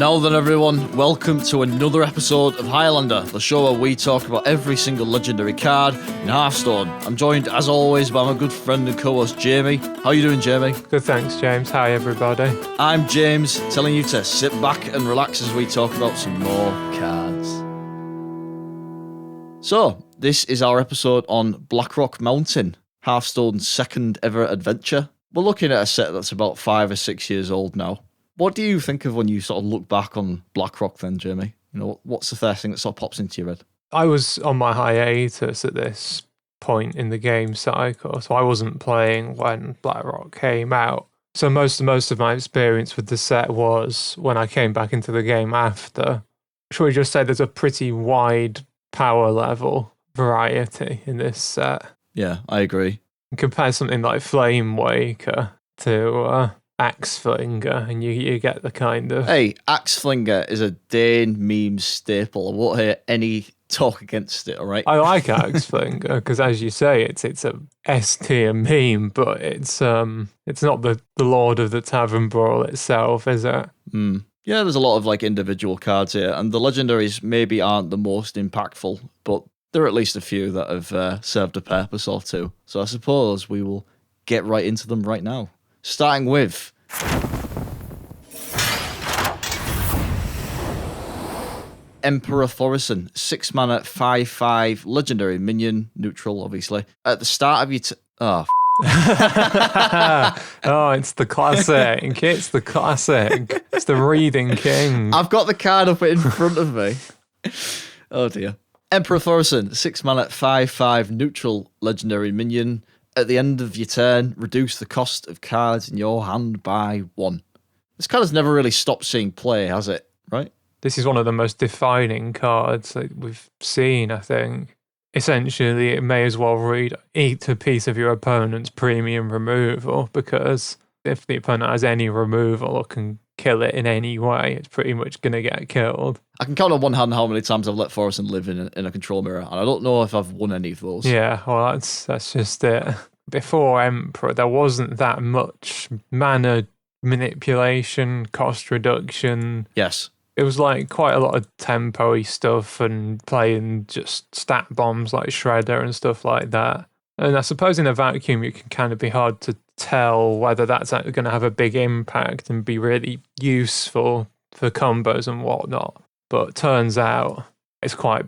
Now then everyone, welcome to another episode of Highlander, the show where we talk about every single legendary card in Hearthstone. I'm joined as always by my good friend and co-host Jamie. How are you doing, Jamie? Good, thanks, James. Hi everybody. I'm James, telling you to sit back and relax as we talk about some more cards. So, this is our episode on Blackrock Mountain, Hearthstone's second ever adventure. We're looking at a set that's about 5 or 6 years old now. What do you think of when you sort of look back on Blackrock then, Jamie? You know, what's the first thing that sort of pops into your head? I was on my hiatus at this point in the game cycle, so I wasn't playing when Blackrock came out. So most of my experience with the set was when I came back into the game after. Should we just say there's a pretty wide power level variety in this set? Yeah, I agree. Compare something like Flame Waker to Axe Flinger, and you get the kind of... Hey, Axe Flinger is a Dane meme staple. I won't hear any talk against it, all right? I like Axe Flinger because, as you say, it's a S-tier meme, but it's not the Lord of the Tavern Brawl itself, is it? Yeah, there's a lot of like individual cards here, and the legendaries maybe aren't the most impactful, but there are at least a few that have served a purpose or two. So I suppose we will get right into them right now. Starting with Emperor Thaurissan, 6 mana, 5/5, legendary minion, neutral, obviously. At the start of your oh, it's the classic. It's the classic. It's the Reading King. I've got the card up in front of me. Oh dear. Emperor Thaurissan, 6 mana, 5/5, neutral, legendary minion. At the end of your turn, reduce the cost of cards in your hand by 1. This card has never really stopped seeing play, has it? Right? This is one of the most defining cards that we've seen, I think. Essentially, it may as well eat a piece of your opponent's premium removal, because if the opponent has any removal or can kill it in any way, it's pretty much going to get killed. I can count on one hand how many times I've let Thaurissan live in a control mirror, and I don't know if I've won any of those. Yeah, well, that's just it. Before Emperor, there wasn't that much mana manipulation, cost reduction. Yes. It was like quite a lot of tempo-y stuff and playing just stat bombs like Shredder and stuff like that. And I suppose in a vacuum, it can kind of be hard to tell whether that's going to have a big impact and be really useful for combos and whatnot. But turns out it's quite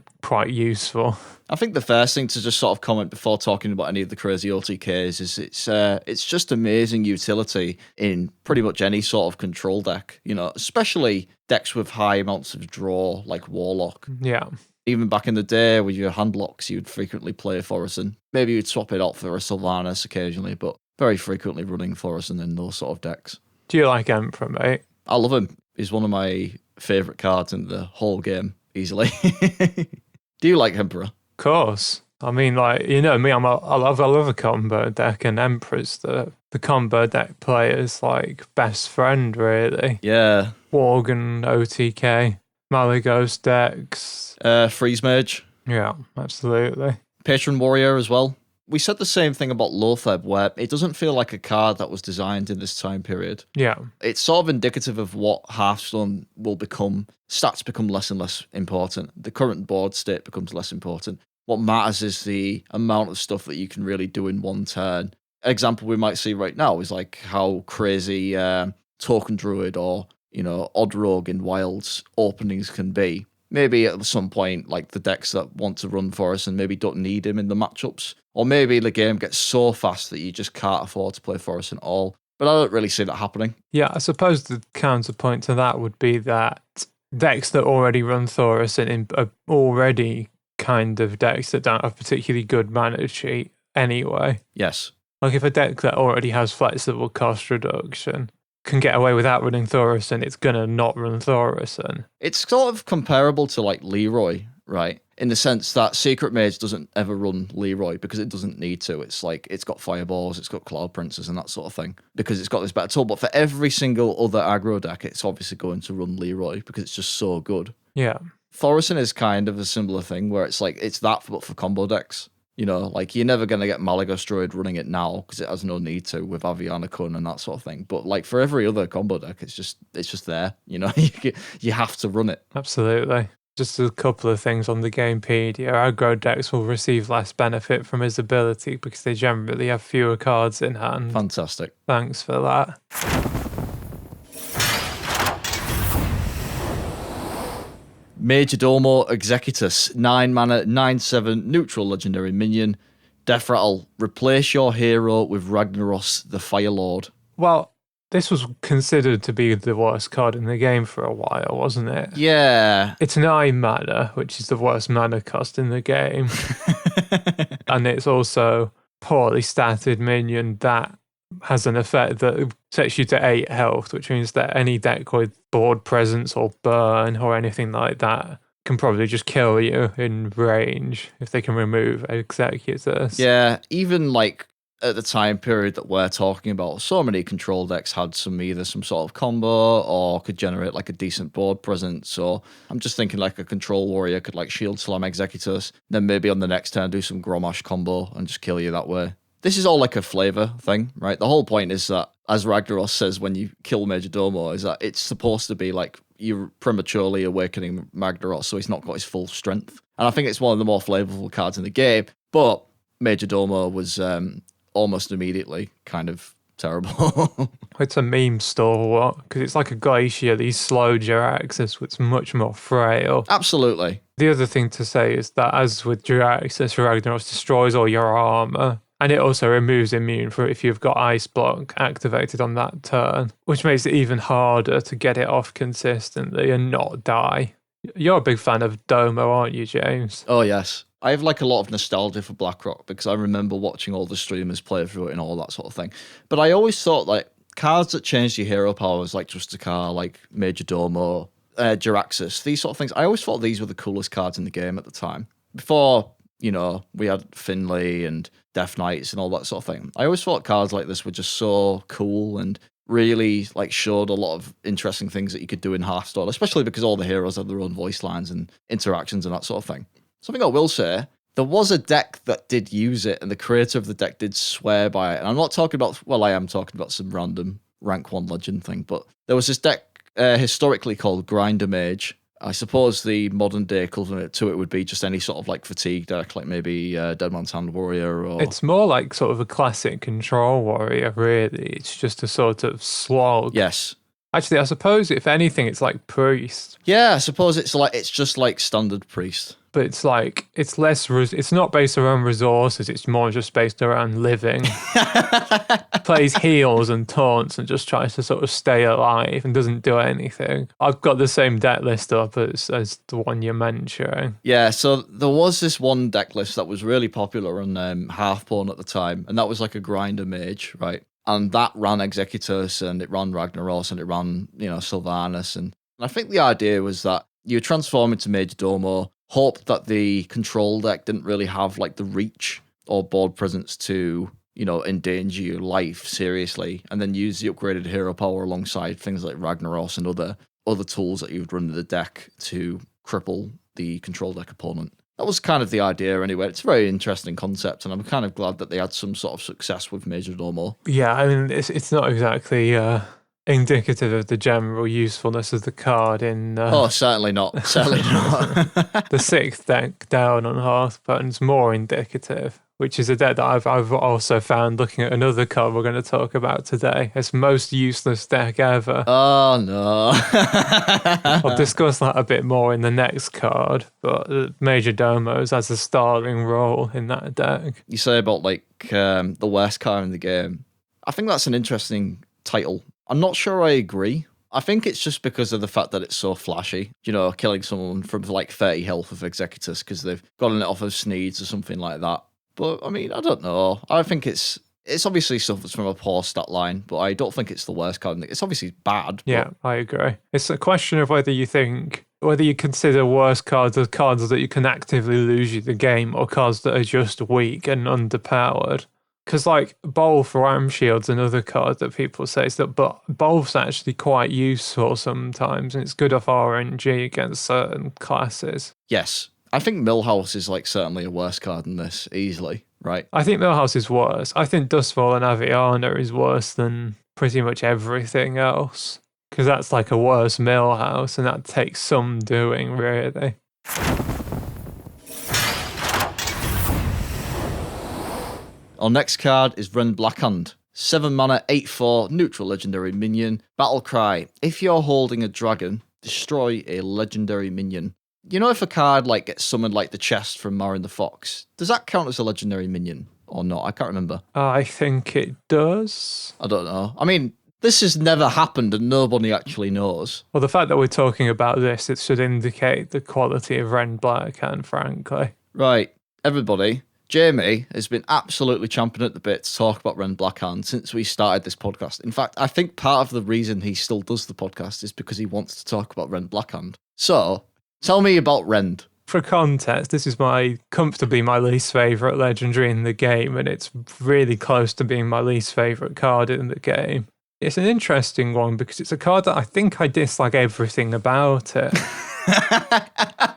useful. I think the first thing to just sort of comment before talking about any of the crazy OTKs is it's just amazing utility in pretty much any sort of control deck, you know, especially decks with high amounts of draw like Warlock. Yeah. Even back in the day with your hand locks, you'd frequently play Thaurissan. Maybe you'd swap it out for a Sylvanas occasionally, but very frequently running Thaurissan in those sort of decks. Do you like Emperor, mate? I love him. He's one of my favourite cards in the whole game, easily. Do you like Emperor? Of course. I mean, like, you know me, I love a combo deck, and Emperor's the combo deck player's like best friend, really. Yeah. Worgen, OTK, Malygos decks. Freeze Mage. Yeah, absolutely. Patron Warrior as well. We said the same thing about Lotheb, where it doesn't feel like a card that was designed in this time period. Yeah. It's sort of indicative of what Hearthstone will become. Stats become less and less important. The current board state becomes less important. What matters is the amount of stuff that you can really do in one turn. An example we might see right now is like how crazy Token Druid or, you know, Odd Rogue in Wilds openings can be. Maybe at some point, like the decks that want to run Thaurissan maybe don't need him in the matchups. Or maybe the game gets so fast that you just can't afford to play Thaurissan at all. But I don't really see that happening. Yeah, I suppose the counterpoint to that would be that decks that already run Thaurissan are already kind of decks that don't have particularly good mana cheat anyway. Yes. Like if a deck that already has flexible cost reduction can get away without running Thaurissan, it's going to not run Thaurissan. It's sort of comparable to like Leroy, right? In the sense that Secret Mage doesn't ever run Leroy because it doesn't need to. It's like, it's got Fireballs, it's got Cloud Princes and that sort of thing because it's got this better tool. But for every single other aggro deck, it's obviously going to run Leroy because it's just so good. Yeah. Thaurissan is kind of a similar thing where it's like, it's that but for combo decks. You know, like you're never going to get Malagos Druid running it now because it has no need to with Aviana Kun and that sort of thing. But like for every other combo deck, it's just there. You know, you have to run it. Absolutely. Just a couple of things on the Gamepedia. Aggro decks will receive less benefit from his ability because they generally have fewer cards in hand. Fantastic. Thanks for that. Majordomo Executus, 9 mana, 9/7, neutral legendary minion. Death Rattle, replace your hero with Ragnaros the Fire Lord. Well, this was considered to be the worst card in the game for a while, wasn't it? Yeah. It's 9 mana, which is the worst mana cost in the game. And it's also poorly statted minion that has an effect that sets you to 8 health, which means that any deck with board presence or burn or anything like that can probably just kill you in range if they can remove Executus. Yeah, even like at the time period that we're talking about, so many control decks had either some sort of combo or could generate like a decent board presence. So I'm just thinking like a control warrior could like shield slam Executus, then maybe on the next turn do some Grommash combo and just kill you that way. This is all like a flavor thing, right? The whole point is that, as Ragnaros says when you kill Majordomo, is that it's supposed to be like you're prematurely awakening Ragnaros, so he's not got his full strength. And I think it's one of the more flavorful cards in the game. But Majordomo was almost immediately kind of terrible. It's a meme stalwart because it's like a glacially slow Jiraxis, which is much more frail. Absolutely. The other thing to say is that, as with Jiraxis, Ragnaros destroys all your armor. And it also removes immune for if you've got Ice Block activated on that turn, which makes it even harder to get it off consistently and not die. You're a big fan of Domo, aren't you, James? Oh, yes. I have like a lot of nostalgia for Blackrock because I remember watching all the streamers play through it and all that sort of thing. But I always thought like cards that changed your hero powers, like Justicar, like Majordomo, Jiraxis, these sort of things, I always thought these were the coolest cards in the game at the time. Before, you know, we had Finley and Death Knights and all that sort of thing. I always thought cards like this were just so cool and really like showed a lot of interesting things that you could do in Hearthstone, especially because all the heroes had their own voice lines and interactions and that sort of thing. Something I will say, there was a deck that did use it and the creator of the deck did swear by it. And I'm not talking about, well, I am talking about some random rank 1 legend thing, but there was this deck historically called Grinder Mage. I suppose the modern day equivalent to it would be just any sort of like fatigue deck, like maybe Dead Man's Hand Warrior or... It's more like sort of a classic control warrior, really. It's just a sort of slog. Yes. Actually, I suppose if anything, it's like priest. Yeah, I suppose it's just like standard priest. But it's like, it's less, it's not based around resources, it's more just based around living. Plays heals and taunts and just tries to sort of stay alive and doesn't do anything. I've got the same deck list up as the one you're mentioning. Yeah, so there was this one deck list that was really popular on Hearthstone at the time, and that was like a Grinder Mage, right? And that ran Executus and it ran Ragnaros and it ran, you know, Sylvanas. And I think the idea was that you transform into Majordomo, hope that the control deck didn't really have like the reach or board presence to, you know, endanger your life seriously, and then use the upgraded hero power alongside things like Ragnaros and other tools that you would run in the deck to cripple the control deck opponent. That was kind of the idea anyway. It's a very interesting concept, and I'm kind of glad that they had some sort of success with Majordomo. Yeah, I mean, it's not exactly indicative of the general usefulness of the card in... oh, certainly not. Certainly not. The 6th deck down on Hearthstone's more indicative, which is a deck that I've also found looking at another card we're going to talk about today. It's most useless deck ever. Oh, no. I'll discuss that a bit more in the next card, but Majordomo has a starring role in that deck. You say about, like, the worst card in the game. I think that's an interesting title. I'm not sure I agree. I think it's just because of the fact that it's so flashy. You know, killing someone from like 30 health with Executus because they've gotten it off of Sneeds or something like that. But, I mean, I don't know. I think it's obviously suffers from a poor stat line, but I don't think it's the worst card. It's obviously bad. Yeah, I agree. It's a question of whether you consider worse cards as cards that you can actively lose you the game or cards that are just weak and underpowered. Because, like, Bolf, Ram Shield's another card that people say, but Bolf's actually quite useful sometimes, and it's good off RNG against certain classes. Yes. I think Millhouse is like certainly a worse card than this, easily, right? I think Millhouse is worse. I think Dustfall and Aviana is worse than pretty much everything else. Because that's like a worse Millhouse, and that takes some doing, really. Our next card is Rend Blackhand. 7 mana, 8/4, neutral legendary minion. Battle Cry. If you're holding a dragon, destroy a legendary minion. You know, if a card like gets summoned like the chest from Marin the Fox, does that count as a legendary minion or not? I can't remember. I think it does. I don't know. I mean, this has never happened and nobody actually knows. Well, the fact that we're talking about this, it should indicate the quality of Rend Blackhand, frankly. Right, everybody. Jamie has been absolutely champing at the bit to talk about Rend Blackhand since we started this podcast. In fact, I think part of the reason he still does the podcast is because he wants to talk about Rend Blackhand. So, tell me about Rend. For context, this is comfortably my least favourite legendary in the game, and it's really close to being my least favourite card in the game. It's an interesting one because it's a card that I think I dislike everything about it.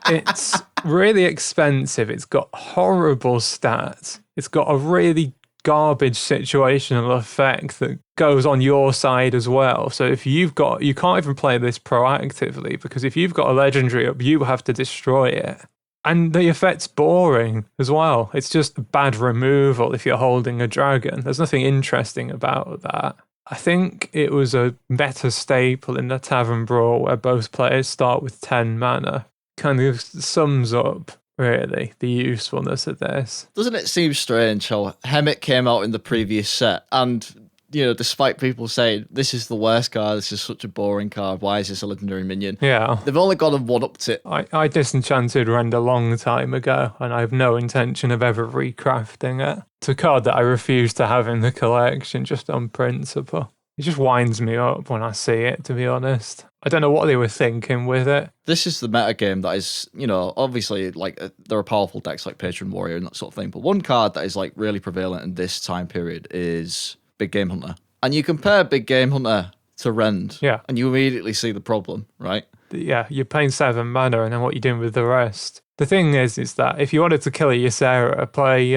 It's really expensive. It's got horrible stats. It's got a really garbage situational effect that goes on your side as well. So if you can't even play this proactively, because if you've got a legendary up, you have to destroy it. And the effect's boring as well. It's just bad removal if you're holding a dragon. There's nothing interesting about that. I think it was a better staple in the Tavern Brawl where both players start with 10 mana. Kind of sums up, really, the usefulness of this. Doesn't it seem strange how Hemet came out in the previous set and, you know, despite people saying, this is the worst card, this is such a boring card, why is this a legendary minion? Yeah. They've only got a one-upped it. I disenchanted Rend a long time ago, and I have no intention of ever recrafting it. It's a card that I refuse to have in the collection, just on principle. It just winds me up when I see it, to be honest. I don't know what they were thinking with it. This is the meta game that is, you know, obviously, like, there are powerful decks like Patron Warrior and that sort of thing, but one card that is, like, really prevalent in this time period is Big Game Hunter. And you compare Big Game Hunter to Rend, and you immediately see the problem, right? Yeah, you're paying 7 mana, and then what you're doing with the rest. The thing is that if you wanted to kill a Ysera, play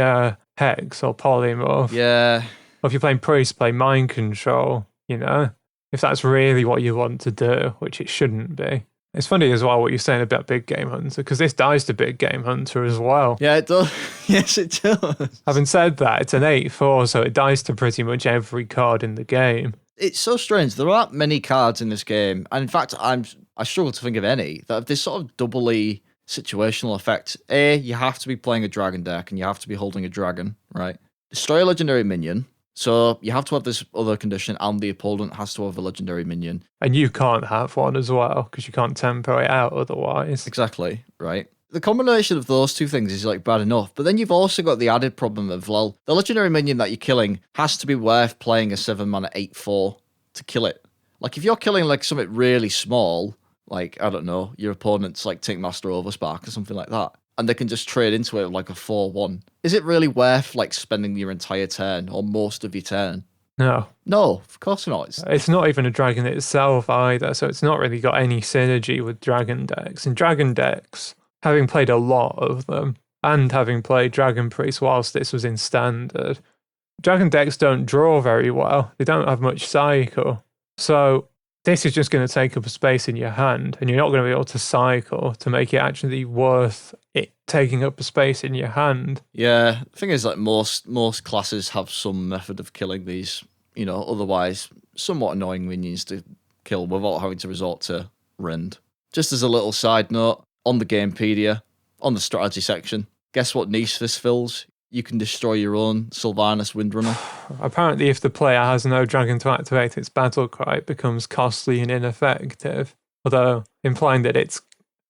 Hex or Polymorph. Yeah. Or if you're playing Priest, play Mind Control, you know? If that's really what you want to do, which it shouldn't be. It's funny as well what you're saying about Big Game Hunter, because this dies to Big Game Hunter as well. Yeah, it does. Yes, it does. Having said that, it's an 8/4, so it dies to pretty much every card in the game. It's so strange. There aren't many cards in this game, and in fact, I struggle to think of any, that have this sort of doubly situational effect. You have to be playing a dragon deck, and you have to be holding a dragon, right? Destroy a legendary minion. So you have to have this other condition, and the opponent has to have a legendary minion. And you can't have one as well, because you can't tempo it out otherwise. Exactly, right? The combination of those two things is like bad enough, but then you've also got the added problem of, well, the legendary minion that you're killing has to be worth playing a 7 mana 8/4 to kill it. Like, if you're killing like something really small, like, I don't know, your opponent's like Tinkmaster Overspark or something like that, and they can just trade into it like a 4/1. Is it really worth like spending your entire turn or most of your turn? No. No, of course not. It's not even a dragon itself either, so it's not really got any synergy with dragon decks. And dragon decks, having played a lot of them, and having played Dragon Priest whilst this was in standard, dragon decks don't draw very well. They don't have much cycle. So this is just going to take up a space in your hand, and you're not going to be able to cycle to make it actually worth it taking up a space in your hand. Yeah, the thing is that most classes have some method of killing these, you know, otherwise somewhat annoying minions to kill without having to resort to Rend. Just as a little side note, on the Gamepedia, on the strategy section, guess what niche this fills? You can destroy your own Sylvanas Windrunner. Apparently, if the player has no dragon to activate its battle cry, it becomes costly and ineffective. Although, implying that it's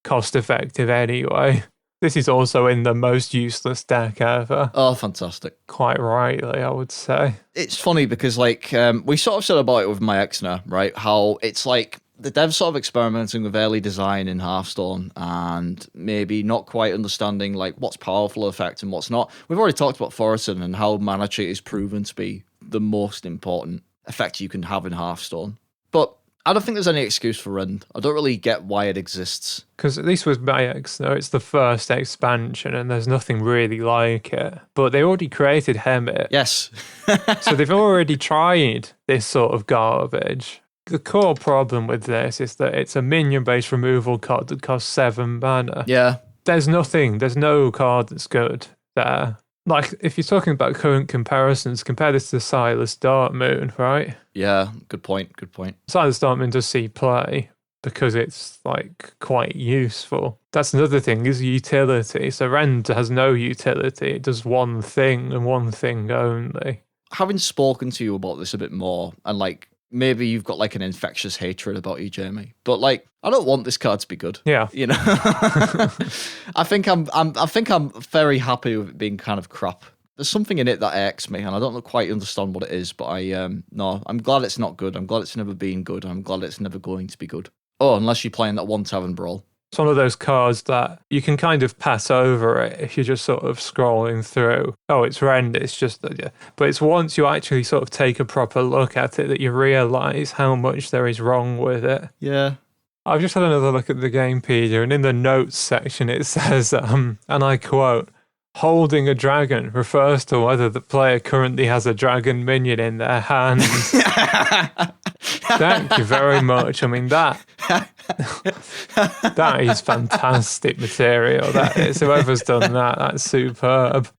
cost effective anyway. This is also in the most useless deck ever. Oh, fantastic. Quite rightly, I would say. It's funny because, like, we sort of said about it with my Exner, right? How it's like the devs sort of experimenting with early design in Hearthstone and maybe not quite understanding like what's powerful effect and what's not. We've already talked about Thaurissan and how mana cheat is proven to be the most important effect you can have in Hearthstone. But I don't think there's any excuse for Rend. I don't really get why it exists. Because at least with Mayax, no, it's the first expansion and there's nothing really like it. But they already created Hemet. Yes. So they've already tried this sort of garbage. The core problem with this is that it's a minion-based removal card that costs 7 mana. Yeah. There's no card that's good there. Like, if you're talking about current comparisons, compare this to Silas Darkmoon, right? Yeah, good point. Silas Darkmoon does see play because it's, like, quite useful. That's another thing, is utility. So Rend has no utility. It does one thing and one thing only. Having spoken to you about this a bit more, and, like, maybe you've got, like, an infectious hatred about you, Jamie, but, like, I don't want this card to be good. Yeah. You know? I think I'm very happy with it being kind of crap. There's something in it that irks me, and I don't quite understand what it is, but I'm glad it's not good. I'm glad it's never been good. I'm glad it's never going to be good. Oh, unless you're playing that one Tavern Brawl. It's one of those cards that you can kind of pass over it if you're just sort of scrolling through. Oh, it's Rend, it's just that, yeah. But it's once you actually sort of take a proper look at it that you realise how much there is wrong with it. Yeah. I've just had another look at the Gamepedia, and in the notes section it says, and I quote, "Holding a dragon refers to whether the player currently has a dragon minion in their hands." Thank you very much. I mean, that is fantastic material. That is. Whoever's done that, that's superb.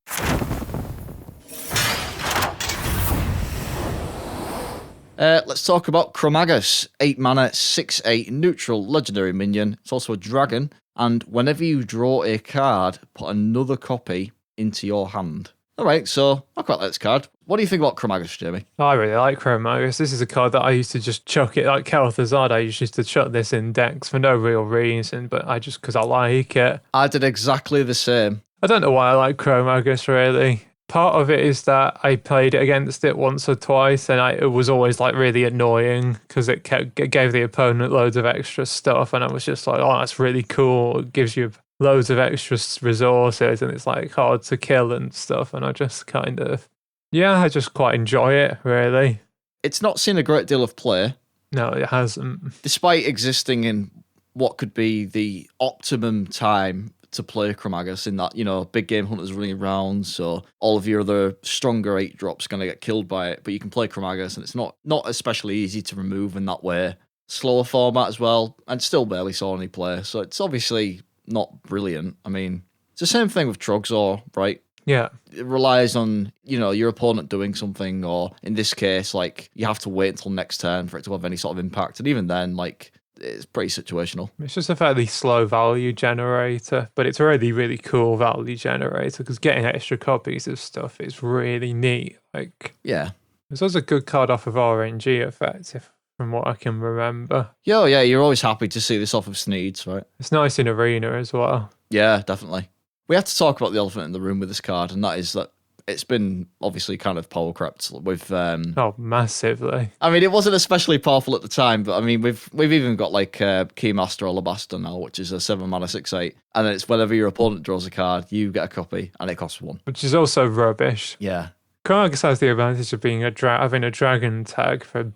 Let's talk about Chromaggus. 8 mana, 6/8, neutral, legendary minion. It's also a dragon. And whenever you draw a card, put another copy into your hand. All right, so I quite like this card. What do you think about Chromaggus, Jamie? I really like Chromaggus. This is a card that I used to just chuck it, like Kel'Thuzad, I used to chuck this in decks for no real reason, but because I like it. I did exactly the same. I don't know why I like Chromaggus, really. Part of it is that I played against it once or twice, and it was always like really annoying because it gave the opponent loads of extra stuff, and I was just like, oh, that's really cool. It gives you loads of extra resources, and it's like hard to kill and stuff, and I just kind of, I just quite enjoy it, really. It's not seen a great deal of play. No, it hasn't. Despite existing in what could be the optimum time to play Chromaggus, in that, big game hunters running around, so all of your other stronger 8-drops going to get killed by it, but you can play Chromaggus, and it's not especially easy to remove in that way. Slower format as well, and still barely saw any play, so it's obviously not brilliant. I mean, it's the same thing with Trogzor, right? Yeah. It relies on, your opponent doing something, or in this case, like, you have to wait until next turn for it to have any sort of impact, and even then, like, it's pretty situational. It's just a fairly slow value generator, but it's a really, really cool value generator because getting extra copies of stuff is really neat. Like, yeah. This was a good card off of RNG effect, from what I can remember. Yeah, you're always happy to see this off of Sneeds, right? It's nice in Arena as well. Yeah, definitely. We have to talk about the elephant in the room with this card, and that is that it's been obviously kind of power crept with. Oh, massively. I mean, it wasn't especially powerful at the time, but I mean, we've even got like Keymaster Alabaster now, which is a 7 mana 6/8, and then it's whenever your opponent draws a card, you get a copy, and it costs 1. Which is also rubbish. Yeah. Chromaggus has the advantage of being having a dragon tag for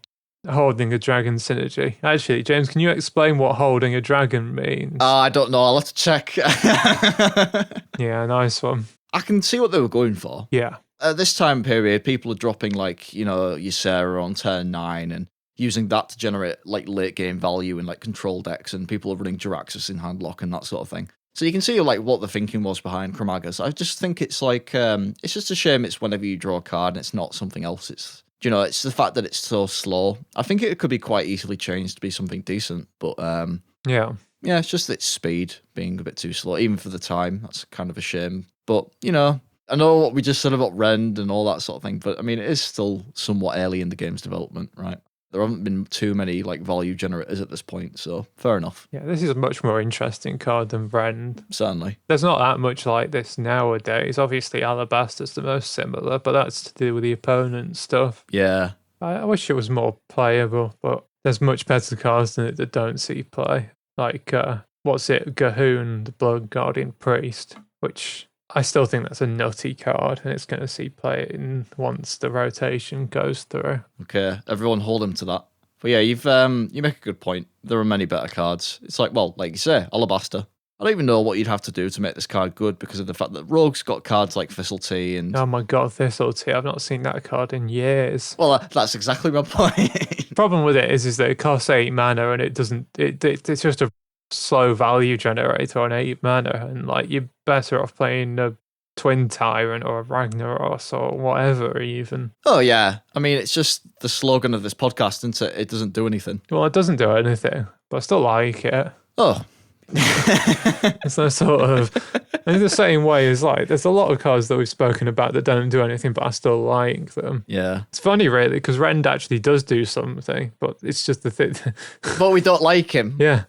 holding a dragon synergy. Actually, James, can you explain what holding a dragon means? I don't know. I'll have to check. Yeah, nice one. I can see what they were going for. Yeah. At this time period, people are dropping like, your Sarah on turn 9 and using that to generate like late game value in like control decks, and people are running Jiraxis in handlock and that sort of thing. So you can see like what the thinking was behind Chromaggus. I just think it's like, it's just a shame it's whenever you draw a card and it's not something else. It's, it's the fact that it's so slow. I think it could be quite easily changed to be something decent, but yeah, it's just its speed being a bit too slow, even for the time. That's kind of a shame. But, I know what we just said about Rend and all that sort of thing, but I mean, it is still somewhat early in the game's development, right? There haven't been too many like value generators at this point, so fair enough. Yeah, this is a much more interesting card than Rend. Certainly. There's not that much like this nowadays. Obviously, Alabaster's the most similar, but that's to do with the opponent stuff. Yeah. I wish it was more playable, but there's much better cards than it that don't see play. Like, Gahoon, the Blood Guardian Priest, which I still think that's a nutty card, and it's going to see play in once the rotation goes through. Okay, everyone hold him to that But yeah, you make a good point. There are many better cards. It's like, well, like you say, Alabaster. I don't even know what you'd have to do to make this card good because of the fact that Rogue's got cards like Thistletea and... Oh my god, Thistletea. I've not seen that card in years. Well, that's exactly my point. Problem with it is that it costs 8 mana and it doesn't... It's just a slow value generator on 8 mana, and like you're better off playing a Twin Tyrant or a Ragnaros or whatever even. Oh yeah, I mean it's just the slogan of this podcast, isn't it? It doesn't do anything. Well, it doesn't do anything, but I still like it. Oh. It's no sort of... in the same way as like there's a lot of cards that we've spoken about that don't do anything, but I still like them. Yeah. It's funny really because Rend actually does do something, but it's just the thing. But we don't like him. Yeah.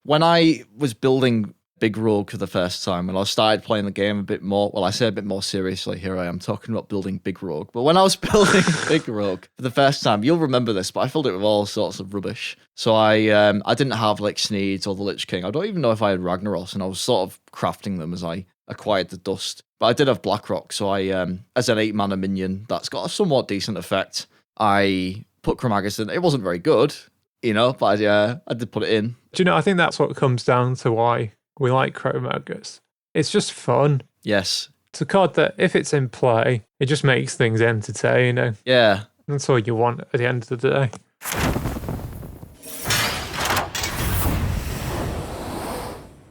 When I was building Big Rogue for the first time, when I started playing the game a bit more, well, I say a bit more seriously, here I am talking about building Big Rogue. But when I was building Big Rogue for the first time, you'll remember this, but I filled it with all sorts of rubbish. So I didn't have like Sneeds or the Lich King. I don't even know if I had Ragnaros, and I was sort of crafting them as I acquired the dust. But I did have Blackrock, so I, as an 8 mana minion, that's got a somewhat decent effect. I put Chromaggus in. It wasn't very good, you know, but I did put it in. Do you know, I think that's what comes down to why we like Chromaggus. It's just fun. Yes. It's a card that, if it's in play, it just makes things entertaining. Yeah. That's all you want at the end of the day.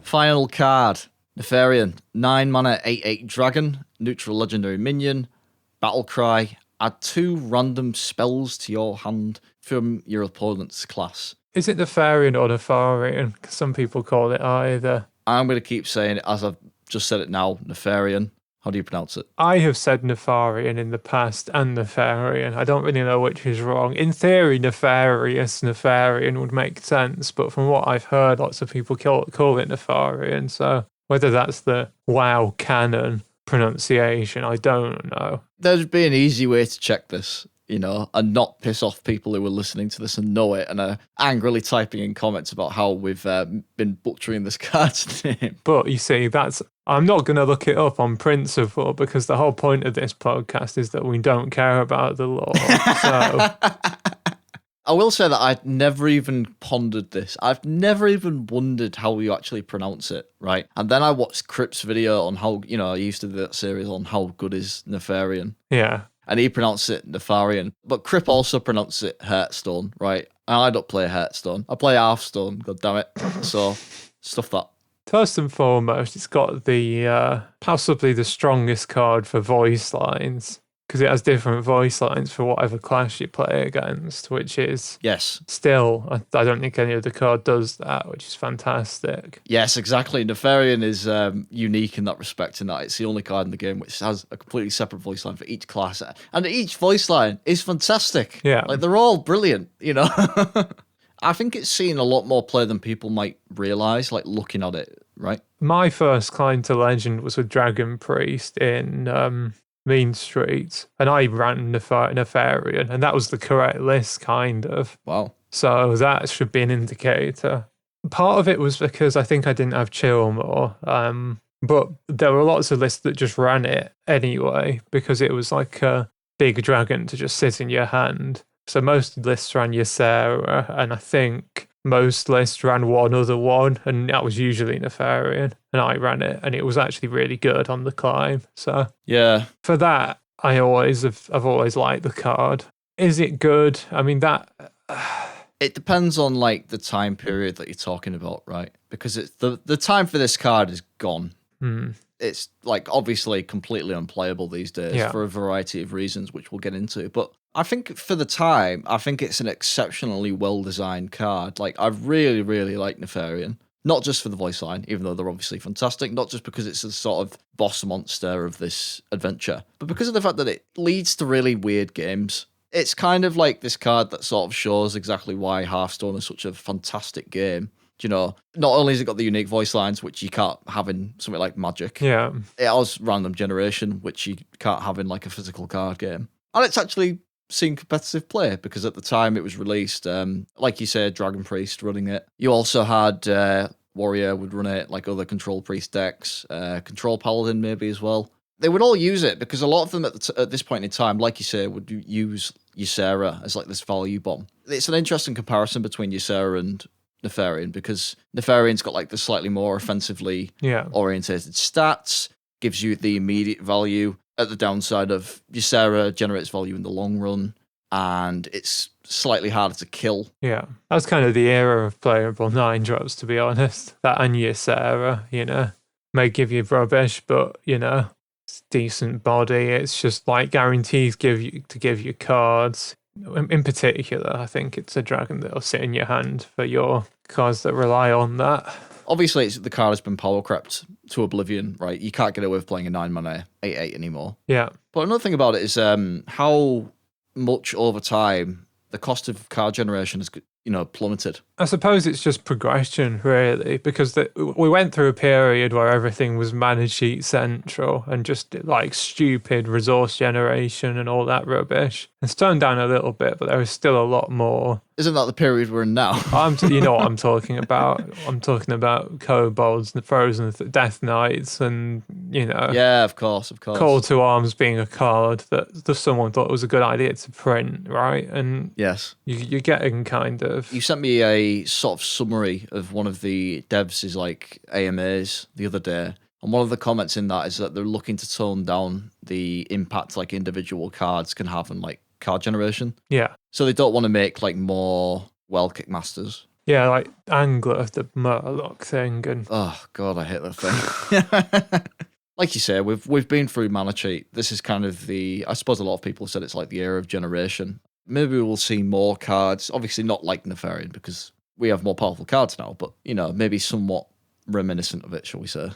Final card. Nefarian. 9 mana, 8/8 dragon. Neutral legendary minion. Battle cry. Add 2 random spells to your hand from your opponent's class. Is it Nefarian or Nefarian? 'Cause some people call it either. I'm going to keep saying it as I've just said it now, Nefarian. How do you pronounce it? I have said Nefarian in the past and Nefarian. I don't really know which is wrong. In theory, Nefarious, Nefarian would make sense, but from what I've heard, lots of people call it Nefarian. So whether that's the WoW canon pronunciation, I don't know. There'd be an easy way to check this, you know, and not piss off people who are listening to this and know it and are angrily typing in comments about how we've been butchering this card's name. But you see, I'm not going to look it up on principle because the whole point of this podcast is that we don't care about the law. So I will say that I'd never even pondered this. I've never even wondered how you actually pronounce it, right? And then I watched Crip's video on how, you know, I used to do that series on how good is Nefarian. yeah. And he pronounced it Nefarian. But Crip also pronounced it Hearthstone, right? And I don't play Hearthstone. I play Hearthstone, god damn it. So, stuff that. First and foremost, it's got the possibly the strongest card for voice lines because it has different voice lines for whatever class you play against, which is Yes. still, I don't think any other card does that, which is fantastic. Yes, exactly. Nefarian is unique in that respect, in that it's the only card in the game which has a completely separate voice line for each class. And each voice line is fantastic. Yeah. Like, they're all brilliant, you know? I think it's seen a lot more play than people might realise, like, looking at it, right? My first climb to Legend was with Dragon Priest in Mean Street, and I ran Nefarian, and that was the correct list, kind of. Wow. So that should be an indicator. Part of it was because I think I didn't have Chillmore, but there were lots of lists that just ran it anyway, because it was like a big dragon to just sit in your hand. So most lists ran Ysera, and I think most lists ran one other one, and that was usually Nefarian, and I ran it, and it was actually really good on the climb. So Yeah. for that, I've always liked the card. Is it good? I mean, that It depends on, like, the time period that you're talking about, right? Because it's the time for this card is gone. It's, like, obviously completely unplayable these days for a variety of reasons, which we'll get into. But I think for the time, I think it's an exceptionally well-designed card. Like, I really, really like Nefarian. Not just for the voice line, even though they're obviously fantastic, not just because it's a sort of boss monster of this adventure, but because of the fact that it leads to really weird games. It's kind of like this card that sort of shows exactly why Hearthstone is such a fantastic game. You know, not only has it got the unique voice lines, which you can't have in something like Magic. Yeah. It has random generation, which you can't have in like a physical card game. And it's actually seen competitive play because at the time it was released, like you said, Dragon Priest running it. You also had Warrior would run it, like other Control Priest decks, Control Paladin maybe as well. They would all use it because a lot of them at this point in time, like you say, would use Ysera as like this value bomb. It's an interesting comparison between Ysera and Nefarian because Nefarian's got like the slightly more offensively orientated stats, gives you the immediate value. At the downside of Ysera generates value in the long run, and it's slightly harder to kill. Yeah, that's kind of the era of playable 9-drops, to be honest. That and Ysera, you know, may give you rubbish, but, you know, it's decent body. It's just like guarantees to give you cards. In particular, I think it's a dragon that'll sit in your hand for your cards that rely on that. Obviously, the card has been power crept to oblivion, right? You can't get away with playing a 9-mana 8/8 anymore. Yeah. But another thing about it is how much over time the cost of card generation has, plummeted. I suppose it's just progression, really, because we went through a period where everything was managed sheet central and just like stupid resource generation and all that rubbish. It's toned down a little bit, but there is still a lot more. Isn't that the period we're in now? You know what I'm talking about. I'm talking about kobolds and frozen death knights and, you know. Yeah, of course. Call to Arms being a card that someone thought was a good idea to print, right? And yes, you're getting kind of... You sent me a sort of summary of one of the devs' like AMAs the other day. And one of the comments in that is that they're looking to tone down the impact like individual cards can have on like card generation. Yeah. So they don't want to make like more well-kick masters. Yeah, like Angler, the Murloc thing. And oh, God, I hate that thing. Like you say, we've been through Mana Cheat. This is kind of I suppose a lot of people said it's like the era of generation. Maybe we'll see more cards. Obviously not like Nefarian because we have more powerful cards now, but, you know, maybe somewhat reminiscent of it, shall we say.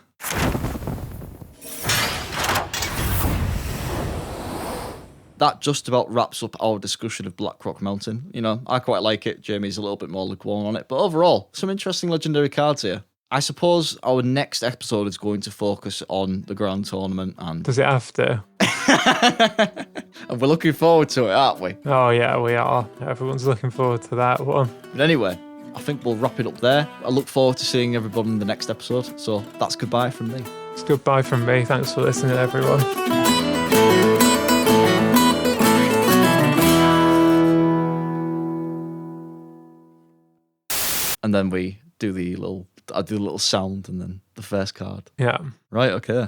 That just about wraps up our discussion of Blackrock Mountain. You know, I quite like it. Jamie's a little bit more lukewarm on it. But overall, some interesting legendary cards here. I suppose our next episode is going to focus on the Grand Tournament. And does it have to? And we're looking forward to it, aren't we? Oh, yeah, we are. Everyone's looking forward to that one. But anyway, I think we'll wrap it up there. I look forward to seeing everybody in the next episode. So that's goodbye from me. It's goodbye from me. Thanks for listening, everyone. And then I do the little sound and then the first card. Yeah. Right, okay.